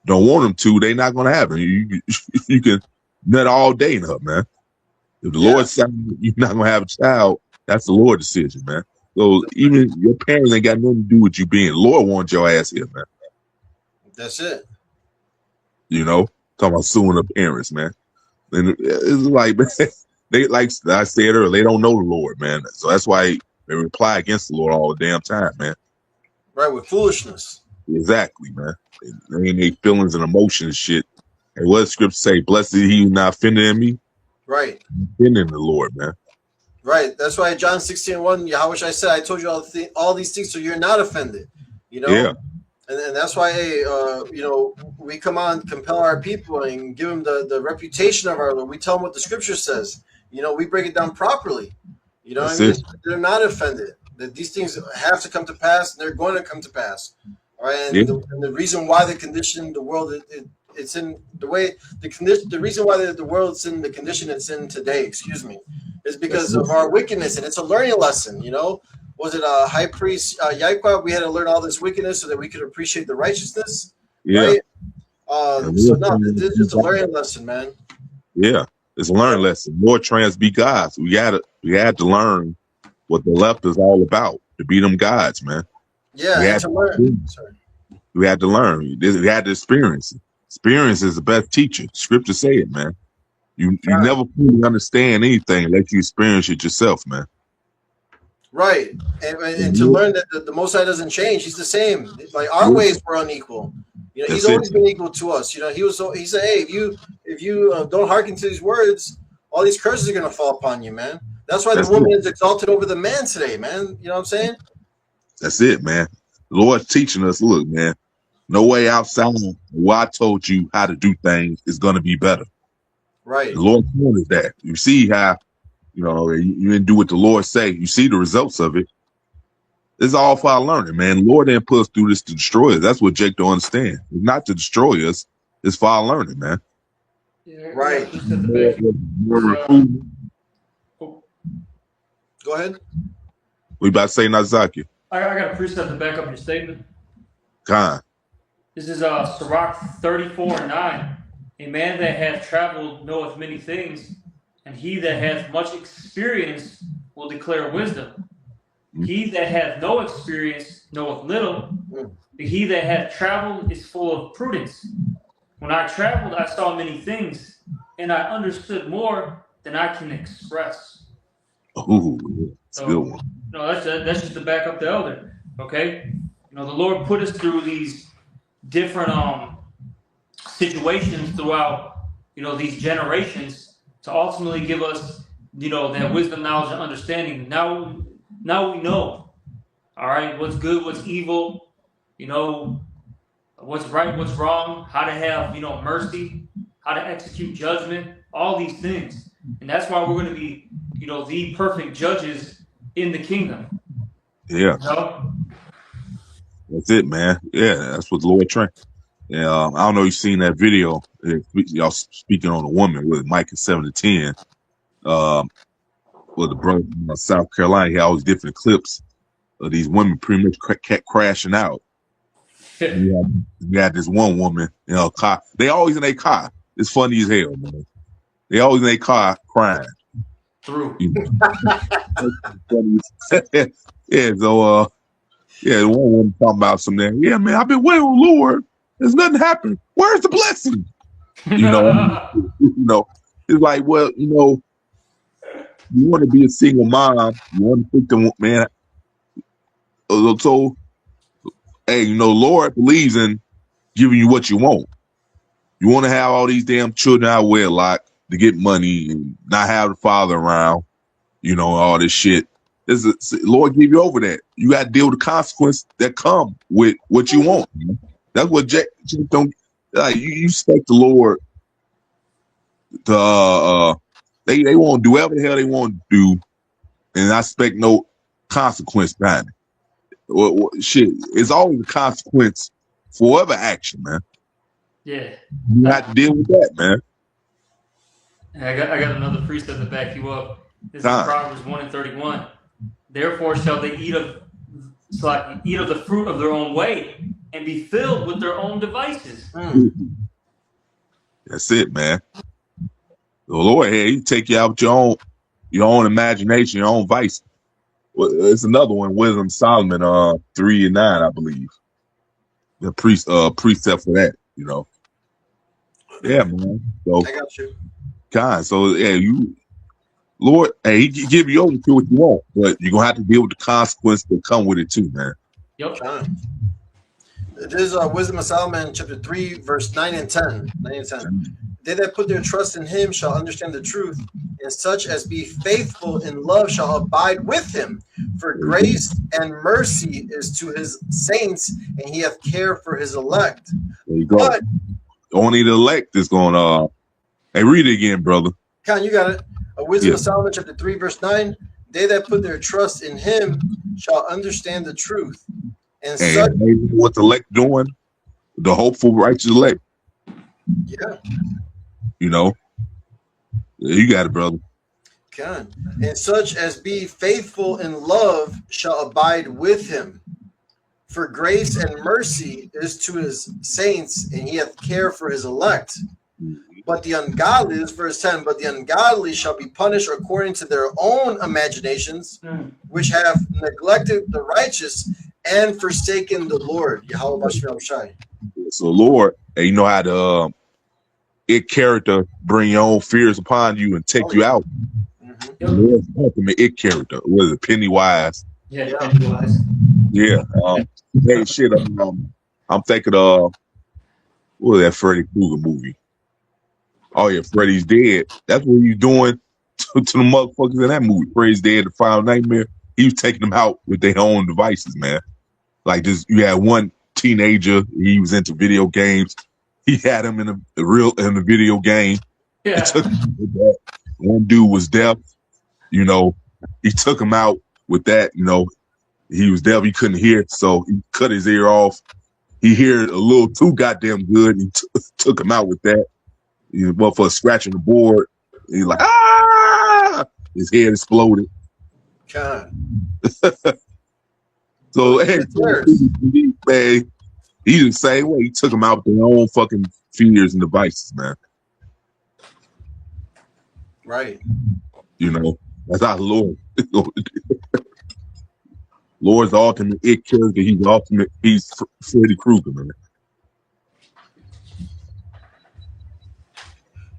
Speaker 5: don't want them to, they're not gonna have it. You can nut all day in her, man. If the Lord said you're not gonna have a child, that's the Lord's decision, man. So even your parents ain't got nothing to do with you being. The Lord wants your ass here, man.
Speaker 2: That's it.
Speaker 5: You know, talking about suing the parents, man. And it's like, man, they like I said earlier, they don't know the Lord, man. So that's why they reply against the Lord all the damn time, man.
Speaker 2: Right, with foolishness.
Speaker 5: Exactly, man. They ain't their feelings and emotions and shit. And what does scripture say? Blessed is he who not offended in me.
Speaker 2: Right.
Speaker 5: Offending the Lord, man.
Speaker 2: Right. That's why John 16:1, Yahweh I said, I told you all these things so you're not offended. You know?
Speaker 5: Yeah.
Speaker 2: And that's why, hey, you know, we come on, compel our people and give them the reputation of our Lord. We tell them what the scripture says. You know, we break it down properly. You know what I mean? They're not offended. That these things have to come to pass, and they're going to come to pass. All right. And, the reason why the condition, the world, it's in the way, the reason why the world's in the condition it's in today, is because of our wickedness. And it's a learning lesson, you know? Was it high priest Yahweh? We had to learn all this wickedness so that we could appreciate the righteousness, right? So no, this is just a learning lesson, man.
Speaker 5: Yeah, it's a learning lesson. More trans be gods. We had to learn what the left is all about to be them gods, man.
Speaker 2: Yeah, we had to learn.
Speaker 5: We had to learn. We had to experience it. Experience is the best teacher. Scripture say it, man. You never fully understand anything unless you experience it yourself, man.
Speaker 2: Right, and to learn that the Most High doesn't change; He's the same. Like our ways were unequal. You know, He's always been equal to us. You know, He said, "Hey, if you don't hearken to these words, all these curses are going to fall upon you, man." That's why the woman is exalted over the man today, man. You know what I'm saying?
Speaker 5: That's it, man. The Lord's teaching us. Look, man, no way outside of what I told you how to do things is going to be better.
Speaker 2: Right.
Speaker 5: The Lord told us that. You see how. You know, you didn't do what the Lord say. You see the results of it. It's all for our learning, man. The Lord didn't put us through this to destroy us. That's what Jake don't understand. It's not to destroy us. It's for our learning, man.
Speaker 2: Yeah, right. Go ahead.
Speaker 5: We about to say Nazaki.
Speaker 1: I got a precept to back up your statement.
Speaker 5: Khan.
Speaker 1: This is Sirach 34:9. A man that hath traveled knoweth many things, and he that hath much experience will declare wisdom. He that hath no experience knoweth little, but he that hath traveled is full of prudence. When I traveled, I saw many things, and I understood more than I can express.
Speaker 5: Ooh, that's a good one.
Speaker 1: No, that's just to back up the elder. Okay? You know, the Lord put us through these different situations throughout, you know, these generations to ultimately give us, you know, that wisdom, knowledge, and understanding. Now we know, all right, what's good, what's evil, you know, what's right, what's wrong, how to have, you know, mercy, how to execute judgment, all these things. And that's why we're going to be, you know, the perfect judges in the kingdom.
Speaker 5: Yeah.
Speaker 1: You know?
Speaker 5: That's it, man. Yeah, that's what the Lord trained. Yeah, I don't know if you've seen that video. Y'all speaking on a woman with Micah 7-10. With the brother from South Carolina, he had all these different clips of these women pretty much kept crashing out. You had this one woman in her car. They always in their car. It's funny as hell, man. They always in their car crying.
Speaker 1: True.
Speaker 5: You know? Yeah, so the one woman talking about something. Yeah, man, I've been waiting on the Lord. There's nothing happened. Where's the blessing? You know, it's like, well, you know, you want to be a single mom. You want to think the man. So, hey, you know, Lord believes in giving you what you want. You want to have all these damn children out of wedlock to get money and not have the father around, all this shit. Lord give you over that. You got to deal with the consequence that come with what you want. Man. That's what Jack don't like. You expect the Lord to they won't do whatever the hell they want to do, and I expect no consequence behind it. Shit, it's always a consequence for whatever action, man.
Speaker 1: Yeah.
Speaker 5: You have to deal with that, man.
Speaker 1: I got another precept to back you up. This is Proverbs 1:31. Therefore shall they eat of the fruit of their own way and be filled with their own devices.
Speaker 5: That's it, man. The Lord here, He take you out with your own imagination, your own vice. Well, it's another one, Wisdom of Solomon 3:9, I believe. The precept for that, Yeah, man. So
Speaker 2: I got you.
Speaker 5: God, so yeah, Lord, He give you over to what you want, but you're gonna have to deal with the consequences that come with it too, man.
Speaker 1: Yep.
Speaker 2: It is Wisdom of Solomon, chapter 3, verse 9 and 10. 9 and 10. They that put their trust in him shall understand the truth, and such as be faithful in love shall abide with him. For grace and mercy is to his saints, and he hath care for his elect.
Speaker 5: There you go. But only the elect is going hey, read it again, brother.
Speaker 2: Con, you got it. Wisdom of Solomon, chapter 3, verse 9. They that put their trust in him shall understand the truth. And such,
Speaker 5: what the elect doing, the hopeful righteous elect.
Speaker 2: Yeah.
Speaker 5: You got it, brother.
Speaker 2: Con. And such as be faithful in love shall abide with him. For grace and mercy is to his saints, and he hath care for his elect. But the ungodly, this is verse 10, but the ungodly shall be punished according to their own imaginations, which have neglected the righteous and forsaken the Lord.
Speaker 5: So, Lord, you know how to character bring your own fears upon you and take you out. Lord's ultimate character. Was it Pennywise?
Speaker 1: Yeah, Pennywise.
Speaker 5: Yeah. Hey, shit. I'm thinking of what was that Freddy Krueger movie? Oh yeah, Freddy's Dead. That's what he's doing to the motherfuckers in that movie. Freddy's Dead, the Final Nightmare. He was taking them out with their own devices, man. Like this, you had one teenager. He was into video games. He had him in the video game.
Speaker 1: Yeah.
Speaker 5: He took him with that. One dude was deaf. He took him out with that. He was deaf. He couldn't hear, so he cut his ear off. He heard a little too goddamn good. He took him out with that. Motherfucker scratching the board. He's like, ah! His head exploded.
Speaker 2: God.
Speaker 5: So, hey, man, he the same way. He took him out with their own fucking fears and devices, man.
Speaker 2: Right.
Speaker 5: That's our Lord. Lord's the ultimate character. He's the ultimate. He's Freddy Krueger, man.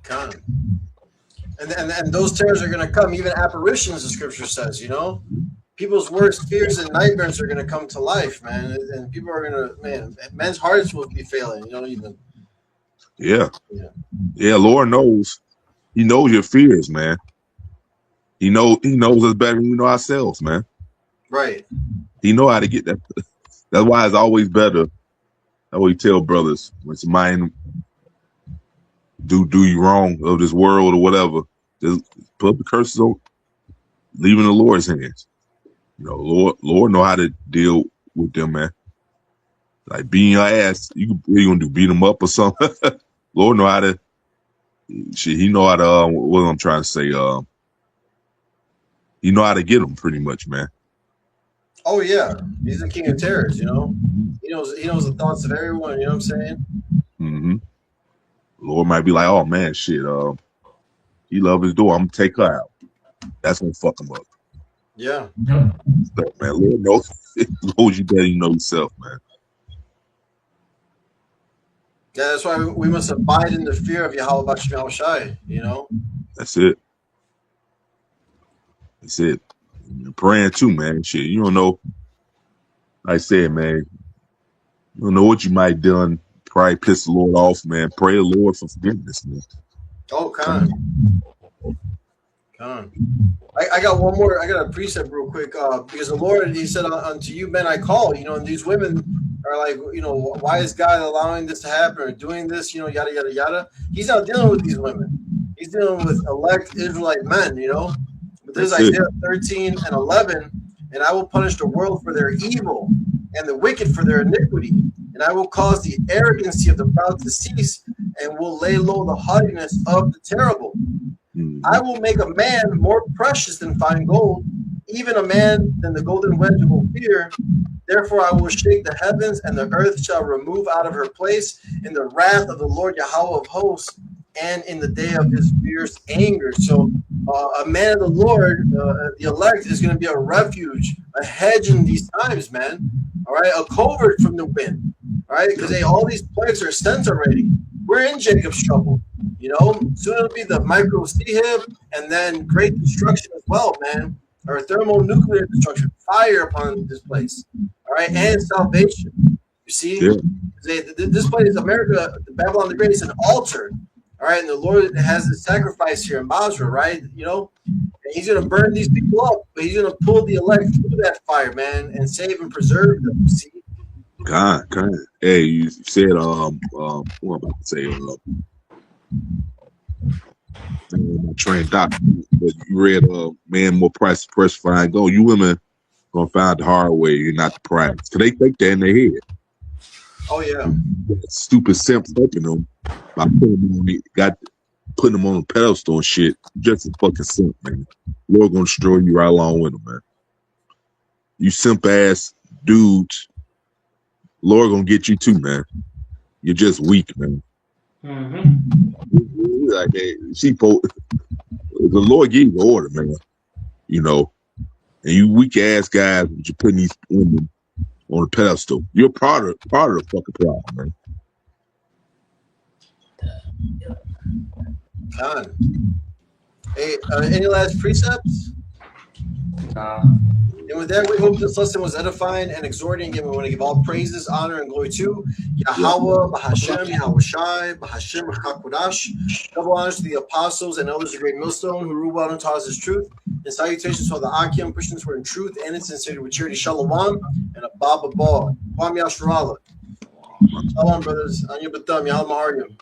Speaker 2: God. And those terrors are going to come, even apparitions, the scripture says, People's worst fears and nightmares are going to come to life, man. And people are going to, men's hearts will be failing, even.
Speaker 5: Yeah. Lord knows. He knows your fears, man. He knows us better than we know ourselves, man.
Speaker 2: Right.
Speaker 5: He know how to get that. That's why it's always better. I always tell brothers when somebody do you wrong of this world or whatever, just put the curses on, leave in the Lord's hands. Lord know how to deal with them, man. Like beating your ass, you gonna do beat them up or something. Lord know how to. Shit, he know how to. What I'm trying to say. He know how to get them pretty much, man.
Speaker 2: Oh yeah, he's the king of terrors. He knows the thoughts of everyone. You know what I'm saying?
Speaker 5: Mm-hmm. Lord might be like, oh man, shit. He love his door. I'm gonna take her out. That's gonna fuck him up.
Speaker 2: Yeah.
Speaker 5: So, man, Lord knows you better. You know yourself, man.
Speaker 2: Yeah, that's why we must abide in the fear of Yahweh Shai,
Speaker 5: That's it. That's it. You're praying too, man. Shit, you don't know. Like I said, man, you don't know what you might have done probably piss the Lord off, man. Pray the Lord for forgiveness, man.
Speaker 2: Oh, Con. I got one more. I got a precept real quick because the Lord, he said, unto you men I call, and these women are like, why is God allowing this to happen or doing this, yada, yada, yada. He's not dealing with these women. He's dealing with elect Israelite men, But this is
Speaker 5: That's it.
Speaker 2: Isaiah 13 and 11, and I will punish the world for their evil and the wicked for their iniquity. And I will cause the arrogancy of the proud to cease and will lay low the haughtiness of the terrible. I will make a man more precious than fine gold, even a man than the golden wedge of Ophir. Therefore I will shake the heavens, and the earth shall remove out of her place in the wrath of the Lord Yahweh of hosts, and in the day of his fierce anger. So a man of the Lord, the elect, is going to be a refuge, a hedge in these times, man. All right, a covert from the wind. All right, because all these plagues are sent already. We're in Jacob's trouble. Soon it'll be the micro C-hib and then great destruction as well, man. Or thermonuclear destruction, fire upon this place. All right, and salvation. You see, this place, America, Babylon the Great, is an altar. All right, and the Lord has a sacrifice here in Basra, right? And he's going to burn these people up, but he's going to pull the elect through that fire, man, and save and preserve them. See?
Speaker 5: God. Hey, you said what am I about to say? My train doc, but you read man more price press fine go. You women gonna find the hard way. You're not the prize. So they think that in their head.
Speaker 2: Oh yeah.
Speaker 5: Stupid simps helping them by putting them on a pedestal and shit. Just a fucking simp, man. Lord gonna destroy you right along with them, man. You simp ass dudes, Lord gonna get you too, man. You're just weak, man. Like, hey, the Lord gave you the order, man. And you weak ass guys, you're putting these women on a pedestal. You're part of the fucking problem, man.
Speaker 2: Con. Hey, any last precepts? And with that, we hope this lesson was edifying and exhorting. Again, we want to give all praises, honor, and glory to Yahweh, Bahashem, Yahweh Shai, Bahashem, HaKodash. Double honors to the apostles and elders of Great Millstone who rule well and taught us his truth. And salutations to all the Akim Christians who are in truth and in sincerity with charity. Shalom and Abba Ba. Kwam Yasharala. Shalom, brothers. Anya Batam. Yahal Maharyam.